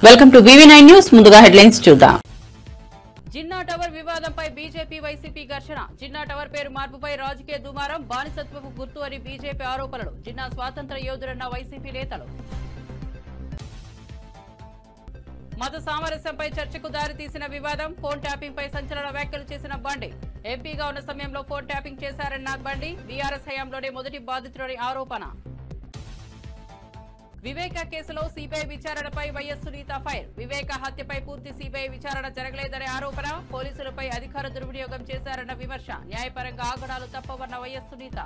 Welcome to VV9 news. ముందుగా headlines చూద్దాం. Jinnah tower వివాదంపై బీజేపీ వైసీపీ ఘర్షణ. జిన్నా టవర్ పేరు మార్పుపై రాజకీయ దుమారం. బానిసత్వపు గుర్తు అని బీజేపీ ఆరోపణలు. జిన్నా స్వాతంత్ర యోధుడన్న వైసీపీ నేతలు. మత సామరస్యంపై చర్చకు దారితీసిన వివాదం. ఫోన్ ట్యాపింగ్ పై సంచలన వ్యాఖ్యలు చేసిన బండి. ఎంపీగా ఉన్న సమయంలో ఫోన్ ట్యాపింగ్ చేశారన్న బండి. బీఆర్ఎస్ హయాంలోనే మొదటి బాధితుడని ఆరోపణ. వివేక కేసులో సిబిఐ విచారణపై వైఎస్ సునీత ఫైర్. వివేక హత్యపై పూర్తి సిబిఐ విచారణ జరగలేదనే ఆరోపణ. పోలీసులపై అధికార దుర్వినియోగం చేశారన్న విమర్శ. న్యాయపరంగా ఆగడాలు తప్పవన్న వైఎస్ సునీత.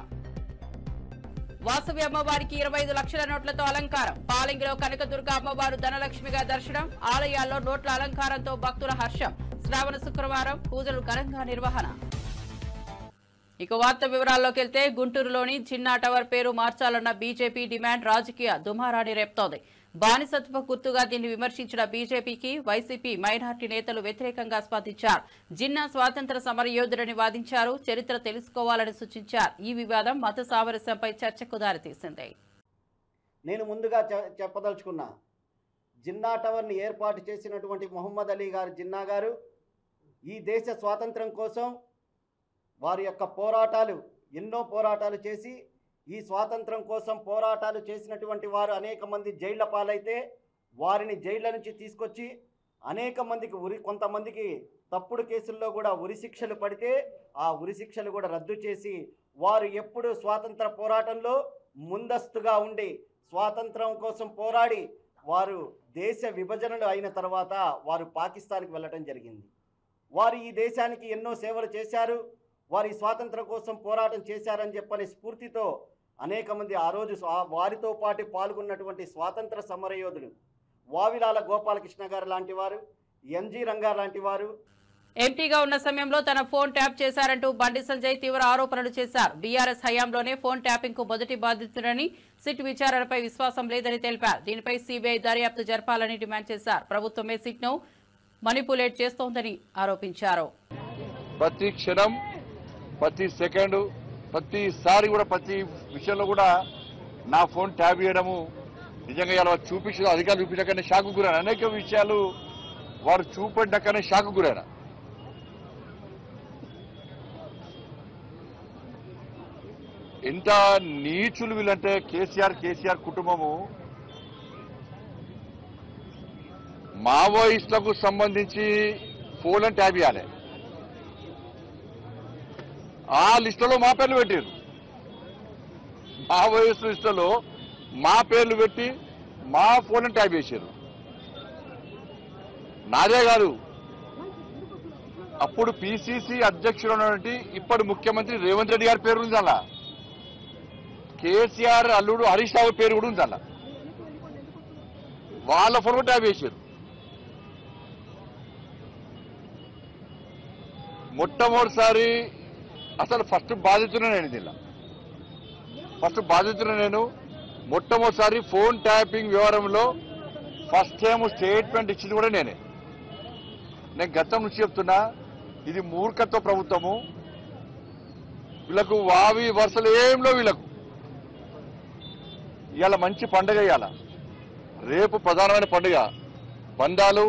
వాసవి అమ్మవారికి 25 లక్షల నోట్లతో అలంకారం. పాలింగిలో కనకదుర్గ అమ్మవారు ధనలక్ష్మిగా దర్శనం. ఆలయాల్లో నోట్ల అలంకారంతో భక్తుల హర్షం. శ్రావణ శుక్రవారం పూజలు ఘనంగా నిర్వహణ. ఇక వార్త వివరాల్లోకి వెళ్తే, గుంటూరులోని జిన్నా టవర్ పేరు మార్చాలన్న బీజేపీ డిమాండ్ రాజకీయ దుమారాన్ని రేపుతోంది. బానిసత్వ గుర్తుగా దీన్ని విమర్శించిన బీజేపీకి వైసీపీ మైనార్టీ నేతలు వ్యతిరేకంగా స్పందించారు. జిన్నా స్వాతంత్ర సమరయోధుడని వాదించారు. చరిత్ర తెలుసుకోవాలని సూచించారు. ఈ వివాదం మత సామరస్యంపై చర్చకు దారితీసింది. నేను ముందుగా చెప్పదలుచుకున్నా, జిన్నా టవర్ని ఏర్పాటు చేసినటువంటి మొహమ్మద్ అలీ గారు జిన్నా గారు ఈ దేశ స్వాతంత్రం కోసం వారి యొక్క పోరాటాలు, ఎన్నో పోరాటాలు చేసి ఈ స్వాతంత్రం కోసం పోరాటాలు చేసినటువంటి వారు అనేక మంది జైళ్ల పాలైతే వారిని జైళ్ల నుంచి తీసుకొచ్చి అనేక మందికి కొంతమందికి తప్పుడు కేసుల్లో కూడా ఉరిశిక్షలు పడితే ఆ ఉరిశిక్షలు కూడా రద్దు చేసి వారు ఎప్పుడు స్వాతంత్ర పోరాటంలో ముందస్తుగా ఉండి స్వాతంత్రం కోసం పోరాడి వారు దేశ విభజనలు అయిన తర్వాత వారు పాకిస్తాన్కి వెళ్ళడం జరిగింది. వారు ఈ దేశానికి ఎన్నో సేవలు చేశారు. వారి స్వాతంత్రం కోసం పోరాటం చేశారని చెప్పని స్ఫూర్తితో అనేక మంది ఆ రోజు వారితో పాటు పాల్గొన్నటువంటి స్వాతంత్ర సమరయోధులు వావిలాల గోపాలకృష్ణ గారు లాంటి వారు, ఎంజీ రంగా లాంటి వారు. ఎంపీగా ఉన్న సమయంలో తన ఫోన్ ట్యాప్ చేశారంటూ బండి సంజయ్ తీవ్ర ఆరోపణలు చేశారు. బీఆర్ఎస్ హయాంలోనే ఫోన్ ట్యాపింగ్ కు మొదటి బాధితుడని, సిట్ విచారణపై విశ్వాసం లేదని తెలిపారు. దీనిపై సిబిఐ దర్యాప్తు జరపాలని డిమాండ్ చేశారు. ప్రభుత్వమే సిట్ ను మనిపులేట్ చేస్తోందని ఆరోపించారు. ప్రతి క్షణం, ప్రతి సెకండ్, ప్రతిసారి కూడా ప్రతి విషయంలో కూడా నా ఫోన్ ట్యాప్ చేయడము నిజంగా ఇలా చూపించిన అధికారులు చూపించకనే షాకు గురైన. అనేక విషయాలు వారు చూపెట్టాకనే షాకు గురైన. ఎంత నీచులు వీళ్ళంటే కేసీఆర్ కుటుంబము మావోయిస్టులకు సంబంధించి ఫోన్ ట్యాప్ చేయాలి. ఆ లిస్టులో మా పేర్లు పెట్టారు. మావోయిస్టు లిస్టులో మా పేర్లు పెట్టి మా ఫోన్ ట్యాప్ చేశారు. నాదే కాదు, అప్పుడు పిసిసి అధ్యక్షుడు ఉన్నటువంటి ఇప్పటి ముఖ్యమంత్రి రేవంత్ రెడ్డి గారి పేరు ఉంది అలా. కేసీఆర్ అల్లుడు హరీష్ రావు పేరు కూడా ఉంది అలా. వాళ్ళ ఫోన్ కూడా ట్యాప్ చేశారు. మొట్టమొదటిసారి అసలు ఫస్ట్ బాధితున్నా నేను, దీనిలో ఫస్ట్ బాధితున్నా నేను. మొట్టమొదటిసారి ఫోన్ ట్యాపింగ్ వ్యవహారంలో ఫస్ట్ టైం స్టేట్మెంట్ ఇచ్చింది కూడా నేనే. నేను గతం నుంచి చెప్తున్నా, ఇది మూర్ఖత్వ ప్రభుత్వము. వీళ్ళకు వావి వరుసలు ఏంలో వీళ్ళకు. ఇవాళ మంచి పండుగ, ఇవాళ రేపు ప్రధానమైన పండుగ. బంధాలు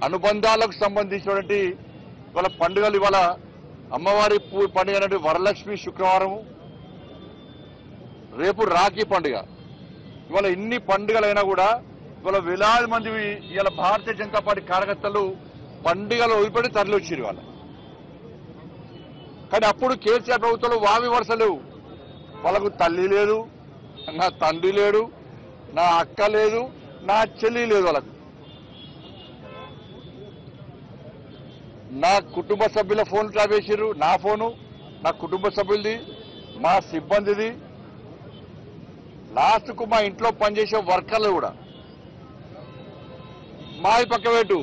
అనుబంధాలకు సంబంధించినటువంటి ఇవాళ పండుగలు. ఇవాళ అమ్మవారి పండుగ అంటే వరలక్ష్మి శుక్రవారము, రేపు రాఖీ పండుగ. ఇవాళ ఇన్ని పండుగలైనా కూడా ఇవాళ వేలాది మంది ఇవాళ భారతీయ జనతా పార్టీ కార్యకర్తలు పండుగలు వదిలిపెట్టి తరలి వచ్చారు ఇవాళ. కానీ అప్పుడు కేసీఆర్ ప్రభుత్వంలో వావి వరుసలు. వాళ్ళకు తల్లి లేదు, నా తండ్రి లేడు, నా అక్క లేదు, నా చెల్లి లేదు. వాళ్ళకు నా కుటుంబ సభ్యుల ఫోన్ ట్యాప్ చేసారు. నా ఫోను, నా కుటుంబ సభ్యులది, మా సిబ్బందిది, లాస్ట్కు మా ఇంట్లో పనిచేసే వర్కర్లు కూడా. మా పక్క పెట్టు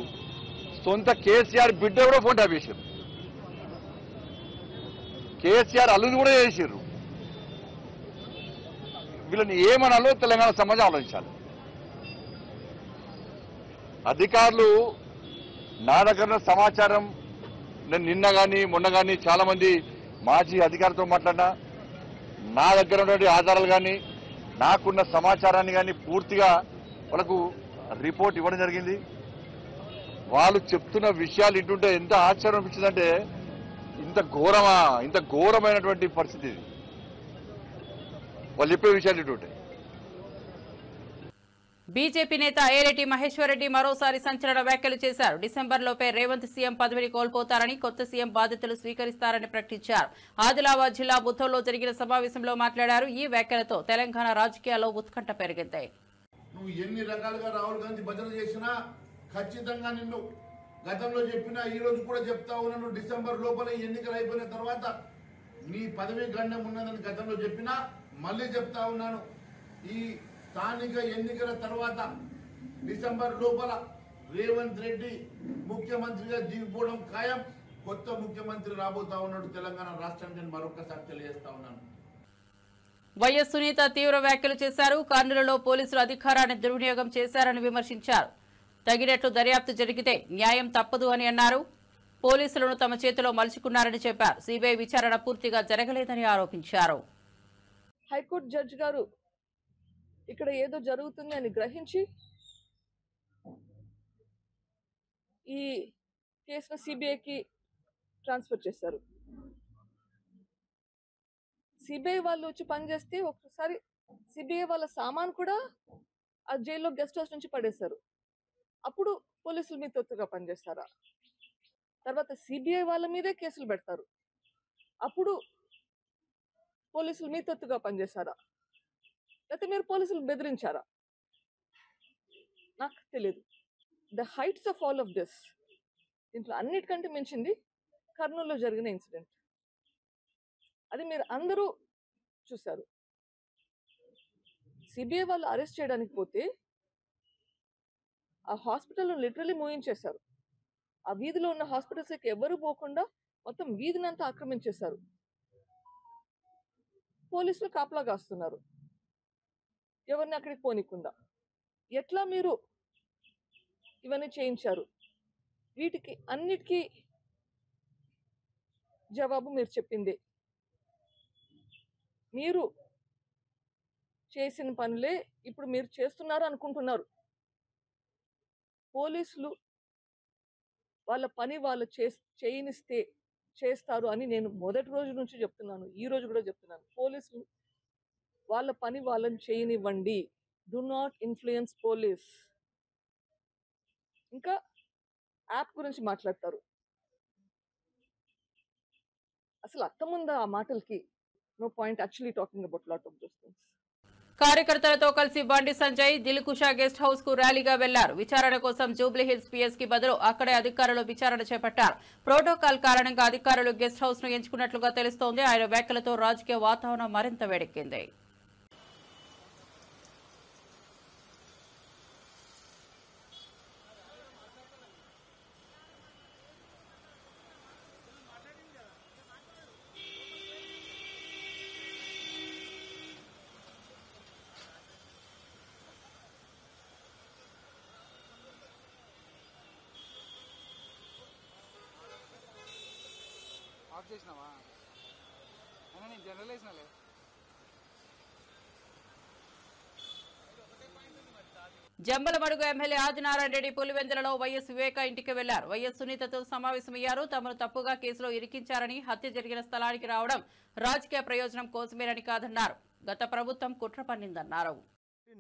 సొంత కేసీఆర్ బిడ్డ కూడా ఫోన్ ట్యాప్ చేశారు. కేసీఆర్ అల్లుని కూడా చేశారు. వీళ్ళని ఏమనాలో తెలంగాణ సమాజం ఆలోచించాలి. అధికారులు నా దగ్గర సమాచారం, నేను నిన్న కానీ మొన్న కానీ చాలా మంది మాజీ అధికారులతో మాట్లాడినా, నా దగ్గర ఉన్నటువంటి ఆధారాలు కానీ నాకున్న సమాచారాన్ని కానీ పూర్తిగా వాళ్ళకు రిపోర్ట్ ఇవ్వడం జరిగింది. వాళ్ళు చెప్తున్న విషయాలు ఇంటుంటే ఎంత ఆశ్చర్యం అనిపించిందంటే ఇంత ఘోరమైనటువంటి పరిస్థితి ఇది. వాళ్ళు చెప్పే విషయాలు ఇంటుంటే. బీజేపీ నేత ఏరెడ్డి మహేశ్వరరెడ్డి మరోసారి సంచలన వ్యాఖ్యలు చేశారు. డిసెంబర్లోపే రేవంత్ సీఎం పదవిని కోల్పోతారని, కొత్త సీఎం బాధ్యతలు స్వీకరిస్తారని ప్రకటించారు. ఆదిలాబాద్ జిల్లా బుద్ధంలో జరిగిన సమావేశంలో మాట్లాడారు. ఈ వ్యాఖ్యలతో తెలంగాణ రాజకీయాల్లో ఉత్కంఠ పెరిగింది. నువ్వు ఎన్ని రకాలుగా రాహుల్ గాంధీ భజన చేసినా ఖచ్చితంగా నిన్ను గతంలో చెప్పినా ఈ రోజు కూడా చెప్తా ఉన్నాను. డిసెంబర్ లోపల ఎన్నికలు అయిపోయిన తర్వాత నీ పదవి గండం ఉన్నదని గతంలో చెప్పినా మళ్ళీ చెప్తా ఉన్నాను. ఈ స్థానిక ఎన్నికల తర్వాత డిసెంబర్ లోపల రేవంత్ రెడ్డి ముఖ్యమంత్రిగా దిగిపోవడం ఖాయం. కొత్త ముఖ్యమంత్రి రాబోతా ఉన్నాడు తెలంగాణ రాష్ట్రానికి మరొకసారి తెలియజేస్తా ఉన్నాను. వైఎస్ సునీత తీవ్ర వ్యాఖ్యలు చేశారు. కర్నూలులో పోలీసులు అధికారాన్ని దుర్వినియోగం చేశారని విమర్శించారు. తగినట్లు దర్యాప్తు జరిగితే న్యాయం తప్పదు అని అన్నారు. పోలీసులను తమ చేతిలో మలుచుకున్నారని చెప్పారు. సిబిఐ విచారణ పూర్తిగా జరగలేదని ఆరోపించారు. హైకోర్టు జడ్జి గారు ఇక్కడ ఏదో జరుగుతుంది అని గ్రహించి ఈ కేసును సిబిఐకి ట్రాన్స్ఫర్ చేశారు. సిబిఐ వాళ్ళు వచ్చి పనిచేస్తే ఒకసారి సిబిఐ వాళ్ళ సామాన్ కూడా ఆ జైల్లో గెస్ట్ హౌస్ నుంచి పడేశారు. అప్పుడు పోలీసులు మీ తొత్తుగా పనిచేస్తారా? తర్వాత సిబిఐ వాళ్ళ మీదే కేసులు పెడతారు. అప్పుడు పోలీసులు మీ తొత్తుగా పనిచేస్తారా? లేకపోతే మీరు పోలీసులు బెదిరించారా? నాకు తెలియదు. The heights of all of this, దీంట్లో అన్నిటికంటే మించింది కర్నూలులో జరిగిన ఇన్సిడెంట్. అది మీరు అందరూ చూశారు. సిబిఐ వాళ్ళు అరెస్ట్ చేయడానికి పోతే ఆ హాస్పిటల్ను లిటరలీ మూయించేశారు. ఆ వీధిలో ఉన్న హాస్పిటల్స్కి ఎవరు పోకుండా మొత్తం వీధినంతా ఆక్రమించేశారు. పోలీసులు కాపలా కాస్తున్నారు ఎవరిని అక్కడికి పోనీకుండా. ఎట్లా మీరు ఇవన్నీ చేయించారు? వీటికి అన్నిటికీ జవాబు మీరు చెప్పిందే. మీరు చేసిన పనులే ఇప్పుడు మీరు చేస్తున్నారు అనుకుంటున్నారు. పోలీసులు వాళ్ళ పని వాళ్ళు చేయనిస్తే చేస్తారు అని నేను మొదటి రోజు నుంచి చెప్తున్నాను, ఈ రోజు కూడా చెప్తున్నాను. పోలీసులు వాళ్ళ పని వాళ్ళని చేయనివ్వండి. Do not influence police. ఇంకా యాప్ గురించి మాట్లాడతారు. అసలు అర్థముందా ఆ మాటలకి? No point actually talking about lot of those things. కార్యకర్తలతో కలిసి బండి సంజయ్ దిల్కుషా గెస్ట్ హౌస్ కు ర్యాలీగా వెళ్లారు. విచారణ కోసం జూబ్లీహిల్స్ పిఎస్ కి బదులు అక్కడే అధికారులు విచారణ చేపట్టారు. ప్రోటోకాల్ కారణంగా అధికారులు గెస్ట్ హౌస్ ను ఎంచుకున్నట్లుగా తెలుస్తోంది. ఆయన వ్యాఖ్యలతో రాజకీయ వాతావరణం మరింత వేడెక్కింది. చేసినావా అయినా నేను జనరల్ వేసినాలే. జంబలమడుగు ఎమ్మెల్యే ఆదినారాయణ రెడ్డి పులివెందులలో వైఎస్ వివేక ఇంటికి వెళ్లారు. వైఎస్ సునీతతో సమావేశమయ్యారు. తమను తప్పుగా కేసులో ఇరికించారని, హత్య జరిగిన స్థలానికి రావడం రాజకీయ ప్రయోజనం కోసమేనని కాదన్నారు. గత ప్రభుత్వం కుట్ర పన్నిందన్నారు.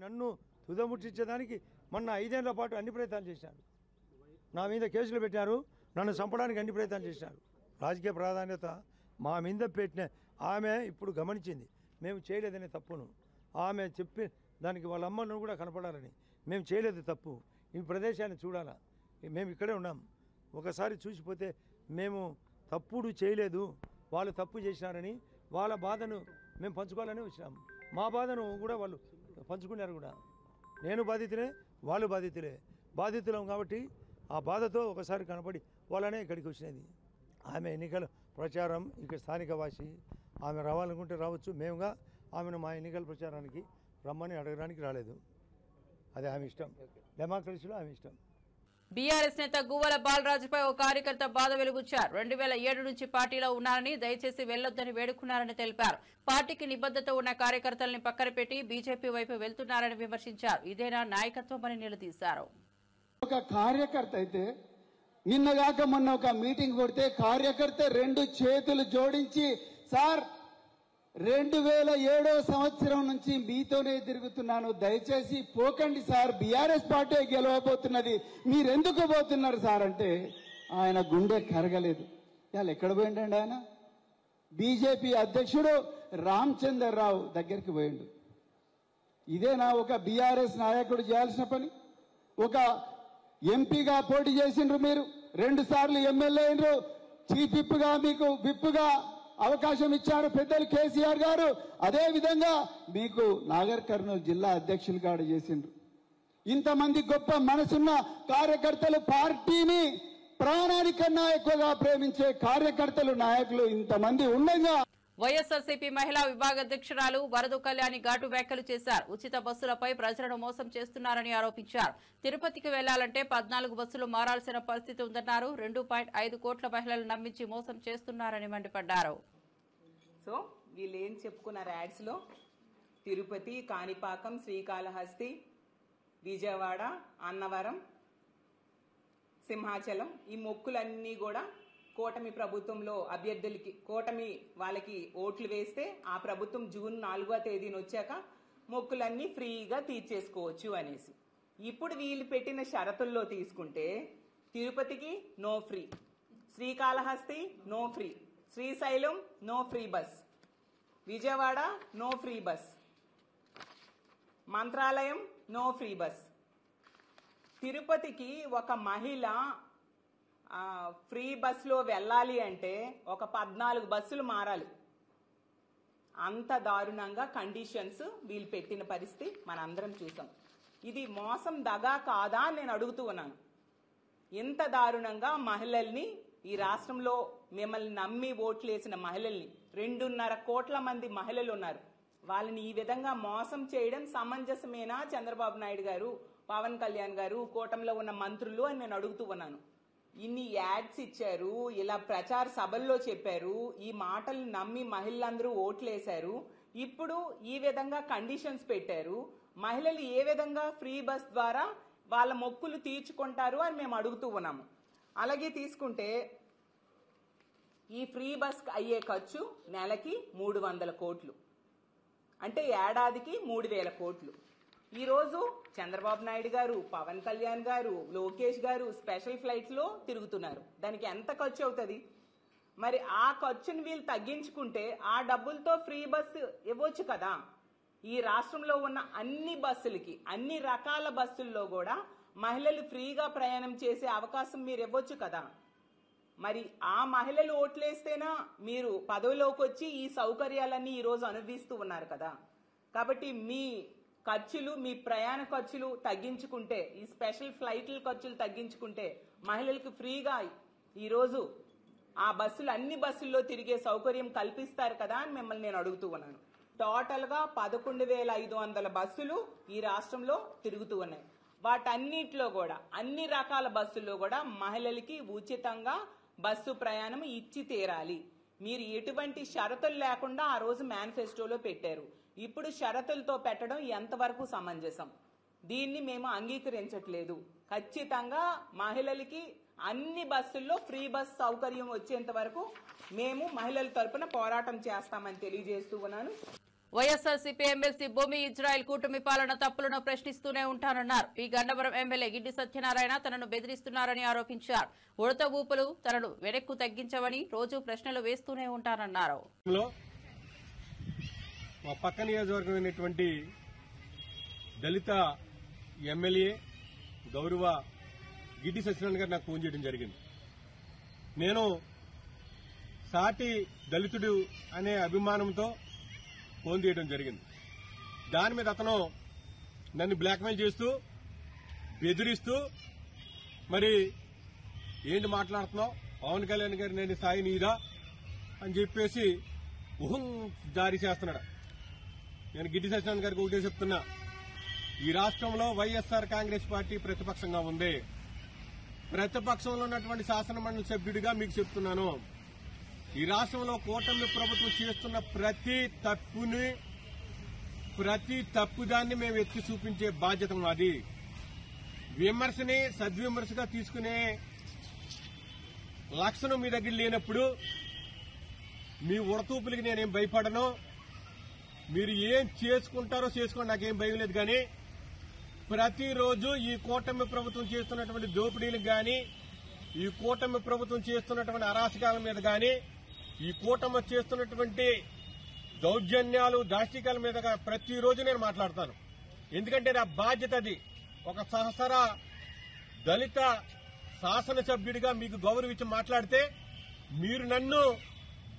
నన్ను తుదముట్టించేదానికి మొన్న 5 ఏళ్ల పాటు అన్ని ప్రయత్నాలు చేశారు. నా మీద కేసులు పెట్టారు. నన్ను చంపడానికి అన్ని ప్రయత్నాలు చేశారు. రాజకీయ ప్రాధాన్యత మా మీద పెట్టిన ఆమె ఇప్పుడు గమనించింది మేము చేయలేదనే తప్పును. ఆమె చెప్పి దానికి వాళ్ళ అమ్మను కూడా కనపడాలని, మేము చేయలేదు తప్పు, ఈ ప్రదేశాన్ని చూడాలా, మేము ఇక్కడే ఉన్నాం, ఒకసారి చూసిపోతే మేము తప్పుడు చేయలేదు, వాళ్ళు తప్పు చేసినారని వాళ్ళ బాధను మేము పంచుకోవాలని వచ్చినాం. మా బాధను కూడా వాళ్ళు పంచుకున్నారు. కూడా నేను బాధితులే, వాళ్ళు బాధితులం కాబట్టి ఆ బాధతో ఒకసారి కనపడి వాళ్ళనే ఇక్కడికి వచ్చినది. ఆమె ఎన్నికల ప్రచారం ఇక్కడ స్థానిక వాసి, ఆమె రావాలనుకుంటే రావచ్చు. మేముగా ఆమెను మా ఎన్నికల ప్రచారానికి రమ్మని అడగడానికి రాలేదు. అది ఆమె ఇష్టం. డెమోక్రసీలో ఆమె ఇష్టం. బీఆర్ఎస్ నేత గువ్వల బాలరాజుపై ఓ కార్యకర్త బాధ వెలుగుచ్చారు. 2007 నుంచి పార్టీలో ఉన్నారని, దయచేసి వెళ్లొద్దని వేడుకున్నారని తెలిపారు. పార్టీకి నిబద్ధత ఉన్న కార్యకర్తల్ని పక్కన పెట్టి బీజేపీ వైపు వెళ్తున్నారని విమర్శించారు. ఇదేనా నాయకత్వం అని నిలదీశారు. ఒక కార్యకర్త అయితే నిన్నగాక మొన్న ఒక మీటింగ్ కొడితే కార్యకర్త 2 చేతులు జోడించి, సార్ 2007 సంవత్సరం నుంచి మీతోనే తిరుగుతున్నాను, దయచేసి పోకండి సార్, బీఆర్ఎస్ పార్టీ గెలవబోతున్నది, మీరెందుకు పోతున్నారు సార్ అంటే ఆయన గుండె కరగలేదు. ఇవాళ ఎక్కడ పోయిండండి ఆయన? బీజేపీ అధ్యక్షుడు రామచంద్రరావు దగ్గరికి పోయిండు. ఇదేనా ఒక బీఆర్ఎస్ నాయకుడు చేయాల్సిన పని? ఒక ఎంపీగా పోటీ చేసిండ్రు, మీరు 2 సార్లు ఎమ్మెల్యే అయినరు, చీఫ్ విప్గా మీకు విప్గా అవకాశం ఇచ్చారు పెద్దలు కేసీఆర్ గారు. అదే విధంగా మీకు నాగర్ కర్నూలు జిల్లా అధ్యక్షులుగా చేసిండ్రు. ఇంతమంది గొప్ప మనసున్న కార్యకర్తలు, పార్టీని ప్రాణానికన్నా ఎక్కువగా ప్రేమించే కార్యకర్తలు, నాయకులు ఇంతమంది ఉండగా వైఎస్ఆర్సీపీ మహిళా విభాగ అధ్యక్షురాలు వరదు కళ్యాణి ఘాటు వ్యాఖ్యలు చేశారు. ఉచిత బస్సులపై ప్రజలను మోసం చేస్తున్నారని ఆరోపించారు. తిరుపతికి వెళ్లాలంటే 14 బస్సులు మారాల్సిన పరిస్థితి ఉందన్నారు. 2.5 కోట్ల మహిళలు నమ్మించి మోసం చేస్తున్నారని మండిపడ్డారు. సో వీళ్ళు ఏం చెప్పుకున్నారు యాడ్స్ లో? తిరుపతి, కాణిపాకం, శ్రీకాళహస్తి, విజయవాడ, అన్నవరం, సింహాచలం, ఈ మొక్కులన్నీ కూడా కూటమి ప్రభుత్వంలో అభ్యర్థులకి, కూటమి వాళ్ళకి ఓట్లు వేస్తే ఆ ప్రభుత్వం జూన్ 4వ తేదీన వచ్చాక మొక్కులన్నీ ఫ్రీగా తీర్చేసుకోవచ్చు అనేసి. ఇప్పుడు వీళ్ళు పెట్టిన షరతుల్లో తీసుకుంటే తిరుపతికి no free, Srikalahasti no free, Srisailam no free bus, Vijayawada no free bus, Mantralayam no free bus. తిరుపతికి ఒక మహిళ ఫ్రీ బస్సులో వెళ్ళాలి అంటే ఒక 14 బస్సులు మారాలి. అంత దారుణంగా కండిషన్స్ వీళ్ళు పెట్టిన పరిస్థితి మనందరం చూసాం. ఇది మోసం దగా కాదా అని నేను అడుగుతూ ఉన్నాను. ఇంత దారుణంగా మహిళల్ని, ఈ రాష్ట్రంలో మిమ్మల్ని నమ్మి ఓట్లేసిన మహిళల్ని, 2.5 కోట్ల మంది మహిళలు ఉన్నారు, వాళ్ళని ఈ విధంగా మోసం చేయడం సమంజసమేనా చంద్రబాబు నాయుడు గారు, పవన్ కళ్యాణ్ గారు, కూటమిలో ఉన్న మంత్రులు అని నేను అడుగుతూ ఉన్నాను. ఇన్ని యాడ్స్ ఇచ్చారు, ఇలా ప్రచార సభల్లో చెప్పారు, ఈ మాటలు నమ్మి మహిళలందరూ ఓట్లేశారు, ఇప్పుడు ఈ విధంగా కండిషన్స్ పెట్టారు. మహిళలు ఏ విధంగా ఫ్రీ బస్ ద్వారా వాళ్ళ మొక్కులు తీర్చుకుంటారు అని మేము అడుగుతూ ఉన్నాము. అలాగే తీసుకుంటే ఈ ఫ్రీ బస్ అయ్యే ఖర్చు నెలకి 300 కోట్లు, అంటే ఏడాదికి 3000 కోట్లు. ఈ రోజు చంద్రబాబు నాయుడు గారు, పవన్ కళ్యాణ్ గారు, లోకేష్ గారు స్పెషల్ ఫ్లైట్స్ లో తిరుగుతున్నారు. దానికి ఎంత ఖర్చు అవుతుంది? మరి ఆ ఖర్చుని వీళ్ళు తగ్గించుకుంటే ఆ డబ్బులతో ఫ్రీ బస్ ఇవ్వచ్చు కదా. ఈ రాష్ట్రంలో ఉన్న అన్ని బస్సులకి, అన్ని రకాల బస్సుల్లో కూడా మహిళలు ఫ్రీగా ప్రయాణం చేసే అవకాశం మీరు ఇవ్వచ్చు కదా. మరి ఆ మహిళలు ఓట్లేస్తేనా మీరు పదవిలోకి వచ్చి ఈ సౌకర్యాలన్నీ ఈ రోజు అనుభవిస్తూ ఉన్నారు కదా. కాబట్టి మీ ఖర్చులు, మీ ప్రయాణ ఖర్చులు తగ్గించుకుంటే, ఈ స్పెషల్ ఫ్లైట్ల ఖర్చులు తగ్గించుకుంటే మహిళలకు ఫ్రీగా ఈరోజు ఆ బస్సులు, అన్ని బస్సుల్లో తిరిగే సౌకర్యం కల్పిస్తారు కదా అని మిమ్మల్ని నేను అడుగుతూ ఉన్నాను. టోటల్ గా 11,500 బస్సులు ఈ రాష్ట్రంలో తిరుగుతూ ఉన్నాయి. వాటన్నిటిలో కూడా, అన్ని రకాల బస్సుల్లో కూడా మహిళలకి ఉచితంగా బస్సు ప్రయాణం ఇచ్చి తీరాలి. మీరు ఎటువంటి షరతులు లేకుండా ఆ రోజు మేనిఫెస్టోలో పెట్టారు. ఇప్పుడు షరతులతో పెట్టడం ఎంతవరకు సమంజసం? దీన్ని మేము అంగీకరించట్లేదు. ఖచ్చితంగా మహిళలకి అన్ని బస్సుల్లో ఫ్రీ బస్ సౌకర్యం వచ్చేంత వరకు మేము మహిళల తరపున పోరాటం చేస్తామని తెలియజేస్తూ ఉన్నాను. వైఎస్ఆర్సీపీ ఎమ్మెల్సీ భూమి ఇజ్రాయెల్ కూటమి పాలన తప్పులను ప్రశ్నిస్తూనే ఉంటానన్నారు. ఈ గన్నవరం ఎమ్మెల్యే గిడ్డి సత్యనారాయణ తనను బెదిరిస్తున్నారని ఆరోపించారు. ఉడత ఊపులు తనను వెనక్కు తగ్గించవని రోజు ప్రశ్నలు వేస్తూనే ఉంటానన్నారు. మా పక్క నియోజకవర్గమైనటువంటి దళిత ఎమ్మెల్యే గౌరవ గిడ్డి సత్యనారాయణ గారు నాకు ఫోన్ చేయడం జరిగింది. నేను సాటి దళితుడు అనే అభిమానంతో ఫోన్ చేయడం జరిగింది. దాని మీద అతను నన్ను బ్లాక్మెయిల్ చేస్తూ, బెదిరిస్తూ, మరి ఏంటి మాట్లాడుతున్నావు, పవన్ కళ్యాణ్ గారు నేను స్థాయి నీదా అని చెప్పేసి ఊహం జారీ చేస్తున్నాడు. నేను గిడ్డి సత్యనారాయణ గారికి ఒకటే చెప్తున్నా, ఈ రాష్ట్రంలో వైఎస్ఆర్ కాంగ్రెస్ పార్టీ ప్రతిపక్షంగా ఉంది. ప్రతిపక్షంలో ఉన్నటువంటి శాసనమండలి సభ్యుడిగా మీకు చెప్తున్నాను, ఈ రాష్ట్రంలో కూటమి ప్రభుత్వం చేస్తున్న ప్రతి తప్పుదాన్ని మేము ఎత్తి చూపించే బాధ్యత మాది. విమర్శని సద్విమర్శగా తీసుకునే లక్షణం మీ దగ్గర లేనప్పుడు మీ ఉడతూపులకి నేనేం భయపడను. మీరు ఏం చేసుకుంటారో చేసుకోండి, నాకేం భయం లేదు. కానీ ప్రతిరోజు ఈ కూటమి ప్రభుత్వం చేస్తున్నటువంటి దోపిడీలకు గాని, ఈ కూటమి ప్రభుత్వం చేస్తున్నటువంటి అరాచకాల మీద గాని, ఈ కూటమి చేస్తున్నటువంటి దౌర్జన్యాలు దాష్టికాల మీద ప్రతిరోజు నేను మాట్లాడతాను. ఎందుకంటే నా బాధ్యత అది. ఒక సహసర దళిత శాసనసభ్యుడిగా మీకు గౌరవం ఇచ్చి మాట్లాడితే మీరు నన్ను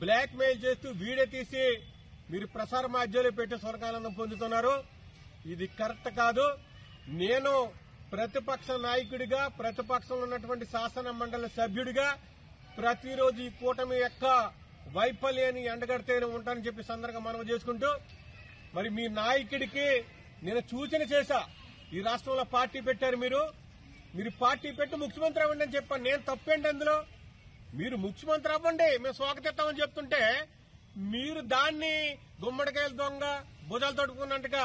బ్లాక్ మెయిల్ చేస్తూ వీడియో తీసి మీరు ప్రసార మాధ్యమాల్లో పెట్టి స్వర్గానందం పొందుతున్నారు. ఇది కరెక్ట్ కాదు. నేను ప్రతిపక్ష నాయకుడిగా, ప్రతిపక్షంలో ఉన్నటువంటి శాసన మండలి సభ్యుడిగా ప్రతిరోజు ఈ కూటమి యొక్క వైఫల్యాన్ని ఎండగడితేనే ఉంటానని చెప్పి సందర్భంగా మనవి చేసుకుంటూ, మరి మీ నాయకుడికి నేను సూచన చేశా. ఈ రాష్ట్రంలో పార్టీ పెట్టారు, మీరు పార్టీ పెట్టి ముఖ్యమంత్రి అవ్వండి అని చెప్పాను. నేను తప్పేంటి అందులో? మీరు ముఖ్యమంత్రి అవ్వండి, మేము స్వాగతిస్తామని చెప్తుంటే మీరు దాన్ని గుమ్మడికాయల దొంగ భుజాలు తడుపుకున్నట్టుగా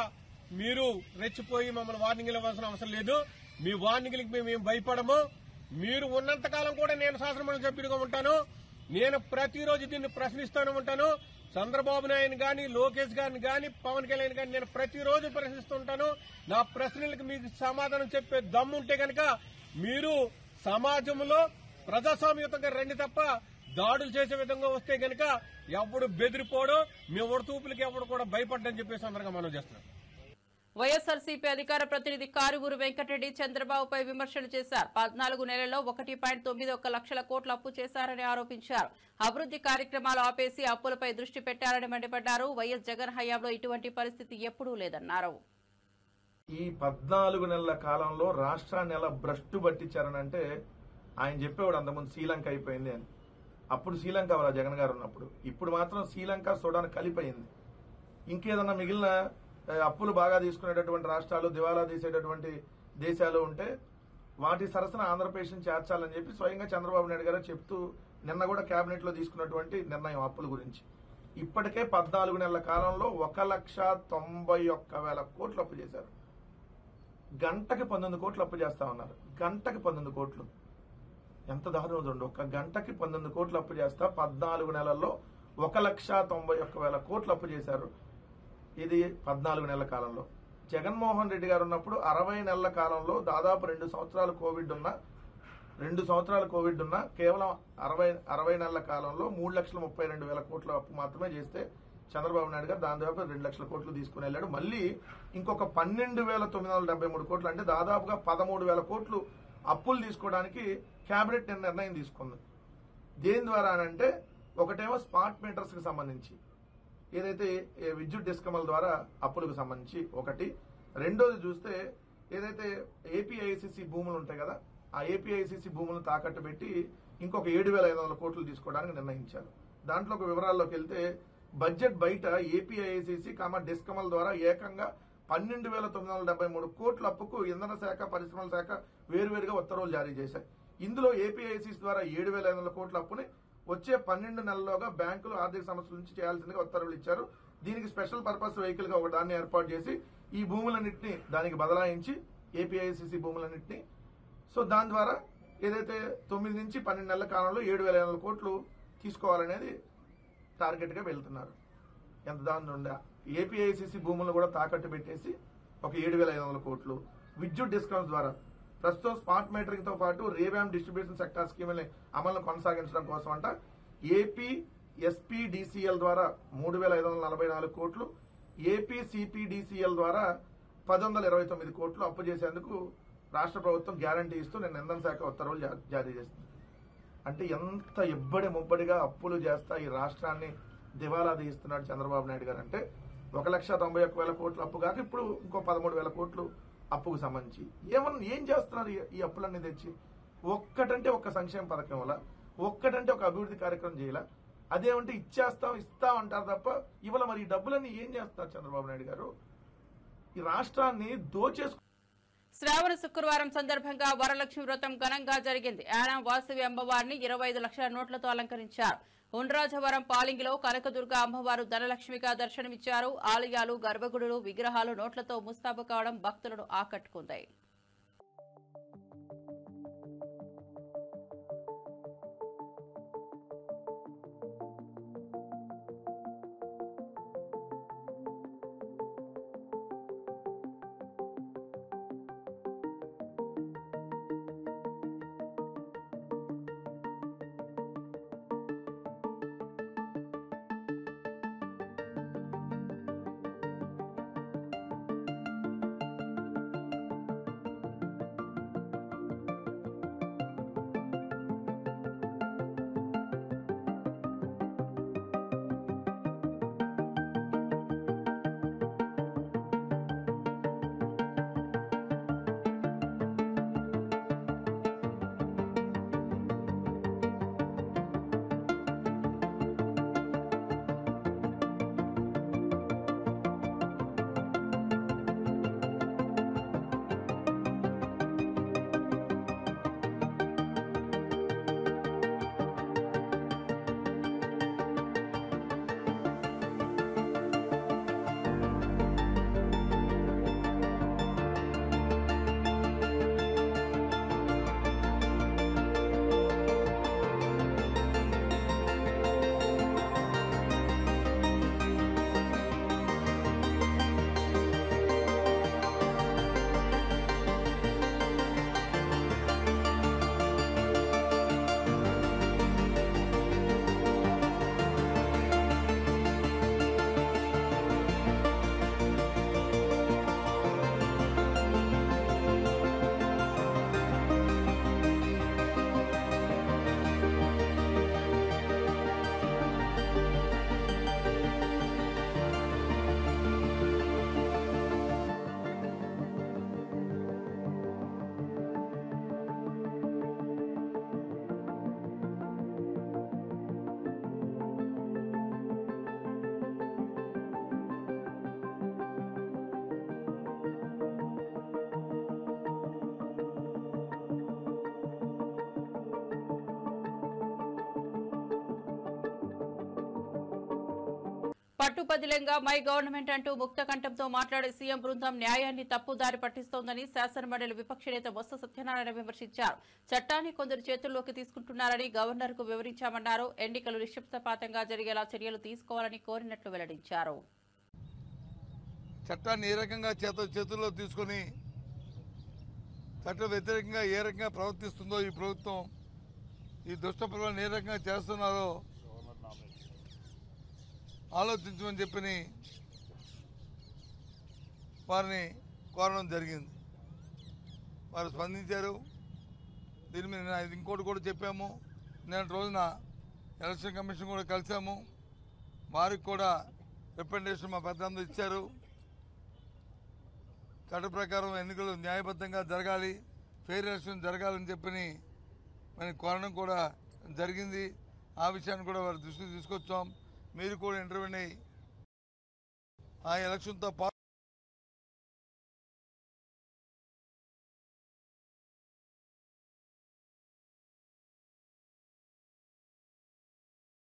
మీరు రెచ్చిపోయి మమ్మల్ని వార్నింగ్లు ఇవ్వాల్సిన అవసరం లేదు. మీ వార్నింగ్లకి మేము భయపడము. మీరు ఉన్నంతకాలం కూడా నేను శాసనమండలి సభ్యుడిగా ఉంటాను. నేను ప్రతిరోజు దీన్ని ప్రశ్నిస్తూనే ఉంటాను. చంద్రబాబు నాయుడు గాని, లోకేష్ గారిని గాని, పవన్ కళ్యాణ్ గాని నేను ప్రతిరోజు ప్రశ్నిస్తుంటాను. నా ప్రశ్నలకు మీకు సమాధానం చెప్పే దమ్ముంటే గనక మీరు సమాజంలో ప్రజాస్వామ్యయుతంగా రండి తప్ప దాడులు చేసే విధంగా వస్తే గనక ఎవడు బెదిరిపోడు, మీ ఉడతూపులకి ఎవడు కూడా భయపడ్డని చెప్పేసి అందరిగా మనం చేస్తున్నాం. వైఎస్ఆర్సీపీ అధికార ప్రతినిధి కారుమూరి వెంకటరెడ్డి చంద్రబాబుపై విమర్శలు చేశారు. 14 నెలల్లో 1.91 లక్షల కోట్ల అప్పు చేశారని ఆరోపించారు. అభివృద్ది కార్యక్రమాలు ఆపేసి అప్పులపై దృష్టి పెట్టారని మండిపడ్డారు. వైఎస్ జగన్ హయాంలో ఇటువంటి పరిస్థితి ఎప్పుడూ లేదన్నారు. ఈ 14 నెలల కాలంలో రాష్ట్రాన్ని ఎలా భ్రష్టు పట్టించారనంటే ఆయన చెప్పేవాడు అంతకుముందు శ్రీలంక అయిపోయింది అని. అప్పుడు శ్రీలంక అవరా జగన్ గారు ఉన్నప్పుడు. ఇప్పుడు మాత్రం శ్రీలంక సుడాన్ కలిపోయింది. ఇంకేదన్నా మిగిలిన అప్పులు బాగా తీసుకునేటటువంటి రాష్ట్రాలు, దివాలా తీసేటటువంటి దేశాలు ఉంటే వాటి సరసన ఆంధ్రప్రదేశ్ చేర్చాలని చెప్పి స్వయంగా చంద్రబాబు నాయుడు గారు చెప్తూ నిన్న కూడా కేబినెట్ లో తీసుకున్నటువంటి నిర్ణయం అప్పుల గురించి. ఇప్పటికే 14 నెలల కాలంలో 1,91,000 కోట్లు అప్పు చేశారు. గంటకి 19 కోట్లు అప్పు చేస్తా ఉన్నారు. గంటకి 19 కోట్లు. ఎంత దారుణం చూడండి. ఒక గంటకి 19 కోట్లు అప్పు చేస్తా 14 నెలల్లో 1,91,000 కోట్లు అప్పు చేశారు. ఇది 14 నెలల కాలంలో. జగన్మోహన్ రెడ్డి గారు ఉన్నప్పుడు 60 నెలల కాలంలో దాదాపు 2 సంవత్సరాలు కోవిడ్ ఉన్నా కేవలం 60 నెలల కాలంలో 3,32,000 కోట్ల అప్పు మాత్రమే చేస్తే చంద్రబాబు నాయుడు గారు దాదాపు 2 లక్షల కోట్లు తీసుకుని వెళ్ళాడు. మళ్ళీ ఇంకొక 12,973 కోట్లు అంటే దాదాపుగా 13,000 కోట్లు అప్పులు తీసుకోవడానికి కేబినెట్ నిర్ణయం తీసుకుంది. దేని ద్వారా అంటే ఒకటేమో స్మార్ట్ మీటర్స్ కి సంబంధించి ఏదైతే విద్యుత్ డిస్కమ్ల ద్వారా అప్పులకు సంబంధించి ఒకటి. రెండోది చూస్తే ఏదైతే ఏపీఐసిసి భూములు ఉంటాయి కదా, ఆ ఏపీఐసిసి భూములను తాకట్టు పెట్టి ఇంకొక 7,500 కోట్లు తీసుకోవడానికి నిర్ణయించారు. దాంట్లో ఒక వివరాల్లోకి వెళ్తే బడ్జెట్ బయట ఏపీఐసిసి డిస్కమ్ల ద్వారా ఏకంగా 12,973 కోట్ల అప్పుకు ఇంధన శాఖ, పరిశ్రమల శాఖ వేరువేరుగా ఉత్తర్వులు జారీ చేశాయి. ఇందులో ఏపీఐసిసి ద్వారా 7,500 కోట్ల అప్పుని వచ్చే 12 నెలల్లోగా బ్యాంకులు ఆర్థిక సమస్యల నుంచి చేయాల్సిందిగా ఉత్తర్వులు ఇచ్చారు. దీనికి స్పెషల్ పర్పస్ వెహికల్ గా ఒక దాన్ని ఏర్పాటు చేసి ఈ భూములన్నింటినీ దానికి బదలాయించి ఏపీఐసిసి భూములన్నింటినీ సో దాని ద్వారా ఏదైతే 9 నుంచి 12 నెలల కాలంలో 7,500 కోట్లు తీసుకోవాలనేది టార్గెట్ గా వెళ్తున్నారు. ఎంత దాని ఉందా ఏపీఐసిసి భూములను కూడా తాకట్టు పెట్టేసి ఒక 7,500 కోట్లు. విద్యుత్ డిస్కమ్స్ ద్వారా ప్రస్తుతం స్మార్ట్ మీటరింగ్ తో పాటు రీవ్యామ్ డిస్ట్రిబ్యూషన్ సెక్టార్ స్కీమ్ని అమలును కొనసాగించడం కోసం అంట ఏపీ ఎస్పీడీసీఎల్ ద్వారా 3,544 కోట్లు, ఏపీ సిపిడిసిఎల్ ద్వారా 1,029 కోట్లు అప్పు చేసేందుకు రాష్ట్ర ప్రభుత్వం గ్యారంటీ ఇస్తూ నిన్న ఇంధన శాఖ ఉత్తర్వులు జారీ చేస్తుంది. అంటే ఎంత ఇబ్బడి ముబ్బడిగా అప్పులు చేస్తా ఈ రాష్ట్రాన్ని దివాలా తీస్తున్నాడు చంద్రబాబు నాయుడు గారు. అంటే 1,91,000 కోట్ల అప్పు కాక ఇప్పుడు ఇంకో 13,000 కోట్లు అప్పుకు సంబంధించి ఏం చేస్తున్నారు ఈ అప్పులన్నీ తెచ్చి? ఒక్కటంటే ఒక సంక్షేమ పథకం వల్ల, ఒక్కటంటే ఒక అభివృద్ధి కార్యక్రమం చేయాల, అదేమంటే ఇస్తాం అంటారు తప్ప ఇవాళ మరి ఈ డబ్బులన్నీ ఏం చేస్తున్నారు చంద్రబాబు నాయుడు గారు? ఈ రాష్ట్రాన్ని శ్రావణ శుక్రవారం సందర్భంగా వరలక్ష్మి వ్రతం ఘనంగా జరిగింది. యానం వాసవి అమ్మవారిని 25 లక్షల నోట్లతో అలంకరించారు. ఉండ్రాజవరం పాలింగిలో కనకదుర్గ అమ్మవారు ధనలక్ష్మిగా దర్శనమిచ్చారు. ఆలయాలు, గర్భగుడులు, విగ్రహాలు నోట్లతో ముస్తాబు కావడం భక్తులను ఆకట్టుకుంది. పట్టుపదిలంగా మై గవర్నమెంట్ అంటూ ముక్తకంఠంతో మాట్లాడే సీఎం బృందం న్యాయాన్ని తప్పుదారి పట్టిస్తోందని శాసనమండలి విపక్ష నేత బొత్స సత్యనారాయణ విమర్శించారు. చట్టాన్ని కొందరు చేతుల్లోకి తీసుకుంటున్నారని గవర్నర్ కు వివరించామన్నారు. ఎన్నికలు నిష్పక్షపాతంగా జరిగేలా చర్యలు తీసుకోవాలని కోరినట్లు వెల్లడించారు. చట్టాన్ని ఏ రకంగా చేతుల్లో తీసుకుని చట్ట వ్యతిరేకంగా ఏ రకంగా ప్రవర్తిస్తుందో ఈ ప్రభుత్వం, ఈ దుష్టప్రవర్తన ఏ రకంగా చేస్తున్నారో ఆలోచించమని చెప్పి వారిని కోరడం జరిగింది. వారు స్పందించారు. దీని మీద ఇంకోటి కూడా చెప్పాము. నేటి రోజున ఎలక్షన్ కమిషన్ కూడా కలిసాము. వారికి కూడా రిప్రజెంటేషన్ మా పెద్దందరూ ఇచ్చారు. చట్ట ప్రకారం ఎన్నికలు న్యాయబద్ధంగా జరగాలి, ఫెయిర్ ఎలక్షన్ జరగాలని చెప్పి మనం కోరడం కూడా జరిగింది. ఆ విషయాన్ని కూడా వారి దృష్టికి తీసుకొచ్చాం. మీరు కూడా ఇంటర్వ్యూ అయ్యి ఆ ఎలక్షన్తో పాటు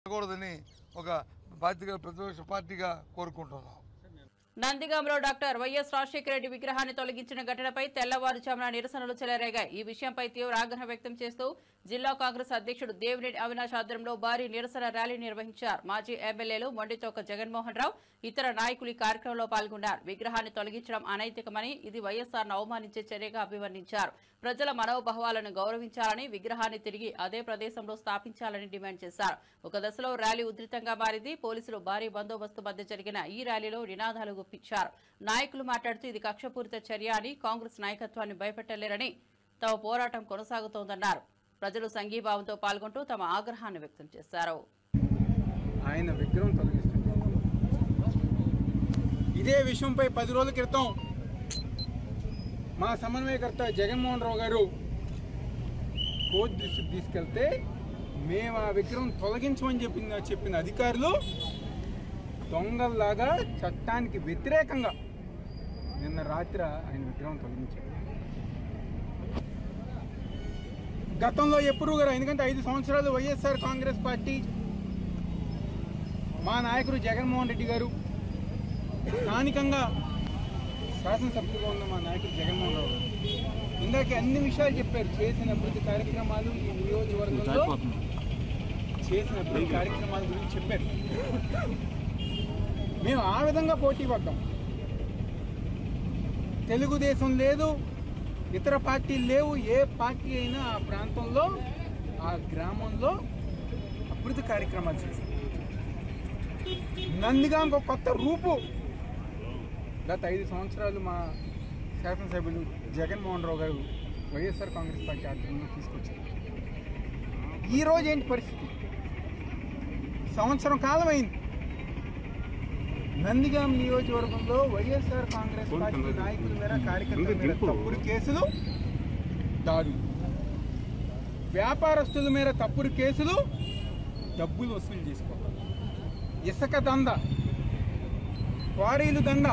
కూడదని ఒక బాధ్యత ప్రతిపక్ష పార్టీగా కోరుకుంటున్నాం. నందిగాంలో డాక్టర్ వైఎస్ రాజశేఖర రెడ్డి విగ్రహాన్ని తొలగించిన ఘటనపై తెల్లవారుజామున నిరసనలు చెలరేగాయి. ఈ విషయంపై తీవ్ర ఆగ్రహం వ్యక్తం చేస్తూ జిల్లా కాంగ్రెస్ అధ్యక్షుడు దేవినేని అవినాష్ ఆధ్వర్యంలో భారీ నిరసన ర్యాలీ నిర్వహించారు. మాజీ ఎమ్మెల్యేలు మొండితోక జగన్మోహన్ రావు, ఇతర నాయకులు ఈ కార్యక్రమంలో పాల్గొన్నారు. విగ్రహాన్ని తొలగించడం అనైతికమని, ఇది వైఎస్ఆర్ను అవమానించే చర్యగా అభివర్ణించారు. ప్రజల మనోభావాలను గౌరవించాలని, విగ్రహాన్ని తిరిగి అదే ప్రదేశంలో స్థాపించాలని డిమాండ్ చేశారు. ఒక దశలో ర్యాలీ ఉధృతంగా మారింది. పోలీసులు భారీ బందోబస్తు మధ్య జరిగిన ఈ ర్యాలీలో నినాదాలు గుప్పించారు. నాయకులు మాట్లాడుతూ ఇది కక్షపూరిత చర్య అని, కాంగ్రెస్ నాయకత్వాన్ని భయపెట్టలేరని, తమ పోరాటం కొనసాగుతోందన్నారు. ప్రజలు సంఘీభావంతో పాల్గొంటూ తమ ఆగ్రహాన్ని వ్యక్తం చేశారు. ఆయన విగ్రహం తొలగిస్తుంది. ఇదే విషయంపై 10 రోజుల క్రితం మా సమన్వయకర్త జగన్మోహన్ రావు గారు కోర్టు దృష్టికి తీసుకెళ్తే మేము ఆ విగ్రహం తొలగించమని చెప్పిన అధికారులు దొంగల్లాగా చట్టానికి వ్యతిరేకంగా నిన్న రాత్రి ఆయన విగ్రహం తొలగించారు. గతంలో ఎప్పుడు కూడా, ఎందుకంటే 5 సంవత్సరాలు వైఎస్ఆర్ కాంగ్రెస్ పార్టీ మా నాయకుడు జగన్మోహన్ రెడ్డి గారు, స్థానికంగా శాసనసభ్యులుగా ఉన్న మా నాయకుడు జగన్మోహన్ రావు గారు ఇందాక అన్ని విషయాలు చెప్పారు. చేసిన అభివృద్ధి కార్యక్రమాలు, ఈ నియోజకవర్గంలో చేసిన అభివృద్ధి కార్యక్రమాల గురించి చెప్పారు. మేము ఆ విధంగా పోటీ పడ్డాం. తెలుగుదేశం లేదు, ఇతర పార్టీలు లేవు. ఏ పార్టీ అయినా ఆ ప్రాంతంలో, ఆ గ్రామంలో అభివృద్ధి కార్యక్రమాలు చేశారు. నందిగాంకు ఒక కొత్త రూపు గత 5 సంవత్సరాలు మా శాసనసభ్యులు జగన్మోహన్ రావు గారు వైఎస్ఆర్ కాంగ్రెస్ పార్టీ ఆధ్వర్యంలో తీసుకొచ్చారు. ఈరోజు ఏంటి పరిస్థితి? సంవత్సరం కాలం అయింది. నందిగాం నియోజకవర్గంలో వైఎస్ఆర్ కాంగ్రెస్ పార్టీ నాయకుల మీద, కార్యకర్తల మీద తప్పుడు కేసులు, దాడులు, వ్యాపారస్తుల మీద తప్పుడు కేసులు, డబ్బులు వసూలు చేసుకోవాలి, ఇసుక దంద, క్వారీలు దంద,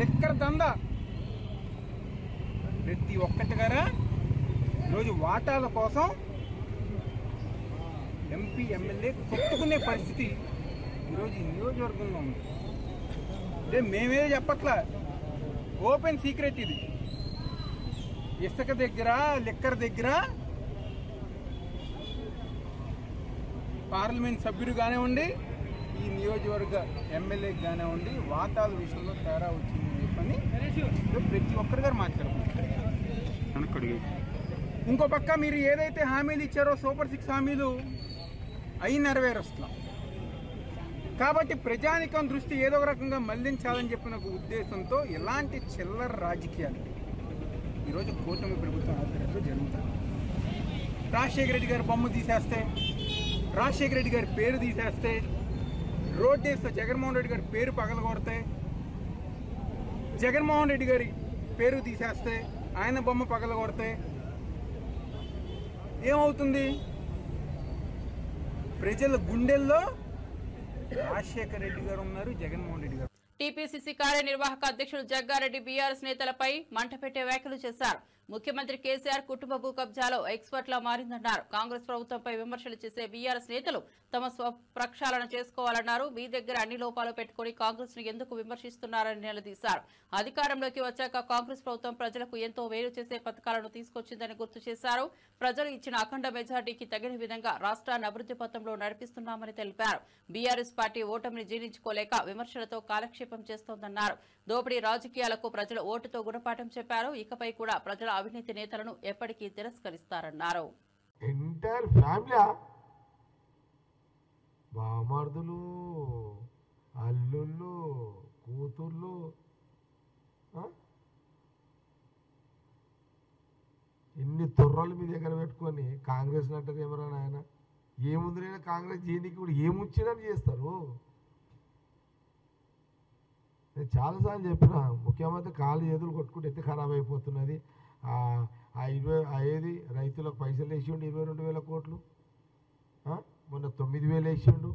లిక్కర్ దంద, ప్రతి ఒక్కటి గారా ఈరోజు వాటాల కోసం ఎంపీ ఎమ్మెల్యే కొట్టుకునే పరిస్థితి ఈరోజు ఈ నియోజకవర్గంలో ఉంది. అంటే మేమేదో చెప్పట్లా, ఓపెన్ సీక్రెట్ ఇది. ఇసుక దగ్గర, లిక్కర్ దగ్గర పార్లమెంట్ సభ్యుడు కానివ్వండి, ఈ నియోజకవర్గ ఎమ్మెల్యేకి కానివ్వండి, వాటాల విషయంలో తేడా వచ్చిందని చెప్పని ప్రతి ఒక్కరి గారు మాట్లాడుకుంటారు. ఇంకో పక్క మీరు ఏదైతే హామీలు ఇచ్చారో సూపర్ 6 హామీలు అవి నెరవేరుస్తున్నాం. కాబట్టి ప్రజానికం దృష్టి ఏదో ఒక రకంగా మళ్లించాలని చెప్పిన ఒక ఉద్దేశంతో ఇలాంటి చిల్లర రాజకీయాలు ఈరోజు కూటమి ప్రభుత్వం ఆధ్వర్యంలో జరుగుతుంది. రాజశేఖర రెడ్డి గారి బొమ్మ తీసేస్తే, రాజశేఖర రెడ్డి గారి పేరు తీసేస్తే, రోడ్ వేస్తే జగన్మోహన్ రెడ్డి గారి పేరు పగలగొడితే, జగన్మోహన్ రెడ్డి గారి పేరు తీసేస్తే, ఆయన బొమ్మ పగలగొడితే ఏమవుతుంది? ప్రజల గుండెల్లో రాజశేఖర రెడ్డి గారు ఉన్నారు, జగన్మోహన్ రెడ్డి గారు. టీపీసీసీ కార్యనిర్వాహక అధ్యక్షుడు జగ్గారెడ్డి బీఆర్ఎస్ నేతలపై మంటపెట్టే వ్యాఖ్యలు చేశారు. ముఖ్యమంత్రి కేసీఆర్ కుటుంబ భూ కబ్జాలో ఎక్స్పర్ట్ లా మారిందన్నారు. కాంగ్రెస్ ప్రభుత్వంపై విమర్శలు చేసే బీఆర్ఎస్ నేతలు తమ స్వప్రక్షాళన చేసుకోవాలన్నారు. మీ దగ్గర అన్ని లోపాలు పెట్టుకుని కాంగ్రెస్ ను ఎందుకు విమర్శిస్తున్నారని నిలదీశారు. అధికారంలోకి వచ్చాక కాంగ్రెస్ ప్రభుత్వం ప్రజలకు ఎంతో మేలు చేసే పథకాలను తీసుకొచ్చిందని గుర్తు చేశారు. ప్రజలు ఇచ్చిన అఖండ మెజార్టీకి తగిన విధంగా రాష్ట్రాన్ని అభివృద్ధి పథంలో నడిపిస్తున్నామని తెలిపారు. బీఆర్ఎస్ పార్టీ ఓటమిని జీర్ణించుకోలేక విమర్శలతో కాలక్షేపం చేస్తోందన్నారు. దోపిడీ రాజకీయాలకు ప్రజల ఓటుతో గుణపాఠం చెప్పారు. ఇకపై కూడా ప్రజల అవినీతి నేతలను ఎప్పటికీ తిరస్కరిస్తారన్నారు. ఎంటైర్ ఫ్యామిలీ, బామర్దులు, అల్లుళ్ళు, కూతుళ్ళు, ఇన్ని తొర్రలు మీ దగ్గర పెట్టుకొని కాంగ్రెస్ అంటారు. ఏమరా నాయన, ఏముందిరైనా కాంగ్రెస్ చేయడానికి కూడా ఏముచ్చినని చేస్తారు. నేను చాలాసార్లు చెప్పిన, ముఖ్యమంత్రి కాళ్ళు చేతులు కొట్టుకుంటే ఎత్తి ఖరాబ్ అయిపోతున్నది. ఏది రైతులకు పైసలు వేసిండు 22,000 కోట్లు, మొన్న 9,000 వేసిండు.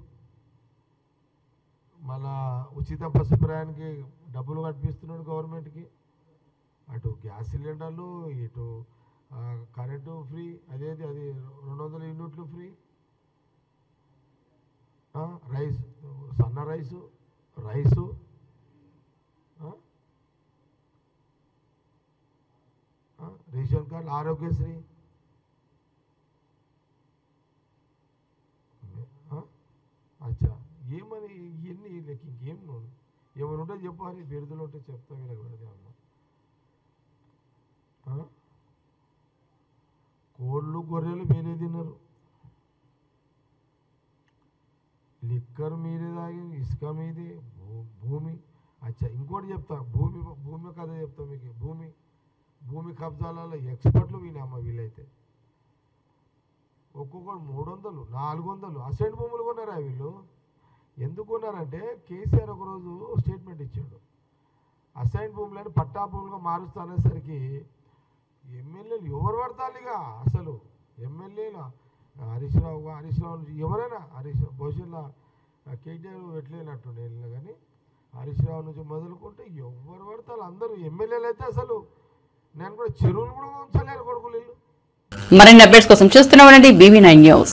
మళ్ళా ఉచిత బస్సు ప్రయాణానికి డబ్బులు కట్టిస్తున్నాడు గవర్నమెంట్కి. అటు గ్యాస్ సిలిండర్లు, ఇటు కరెంటు ఫ్రీ, అదేది అది 200 యూనిట్లు ఫ్రీ, రైస్, సన్న రైసు, రేషన్ కార్డు, ఆరోగ్యశ్రీ, అచ్చా ఏమని ఇవన్నీ లెక్క ఇంకేం ఏమైనా ఉంటే చెప్పాలి, బిరుదులు ఉంటే చెప్తా వీళ్ళకి పెడితే అమ్మ. కోళ్ళు గొర్రెలు మీరే తిన్నారు, లిక్కర్ మీరే తాగి, ఇసుక మీదే, భూమి. అచ్చా ఇంకోటి చెప్తా, భూమి కథ చెప్తా మీకు. భూమి కబ్జాలలో ఎక్స్పర్ట్లు వీళ్ళమ్మ. వీళ్ళైతే ఒక్కొక్కరు 300, 400 అసైన్ భూములు కొన్నారా వీళ్ళు. ఎందుకు కొన్నారంటే కేసీఆర్ ఒకరోజు స్టేట్మెంట్ ఇచ్చాడు, అసైన్ భూములను పట్టా భూములుగా మారుస్తా అనేసరికి ఎమ్మెల్యేలు ఎవరు పడతారు ఇక. అసలు ఎమ్మెల్యేల హరీష్ రావు ఎవరైనా, భవిష్యత్తులో కేటీఆర్ పెట్టలేనట్టుండే కానీ హరీష్ రావు నుంచి మొదలుకుంటే ఎవరు పడతారు అందరూ ఎమ్మెల్యేలు అయితే అసలు నేను కూడా చెరువులు కూడా ఉంచలేరు కొడుకులు వీళ్ళు. మరిన్ని అప్డేట్స్ కోసం చూస్తూనే ఉండండి BV9 న్యూస్.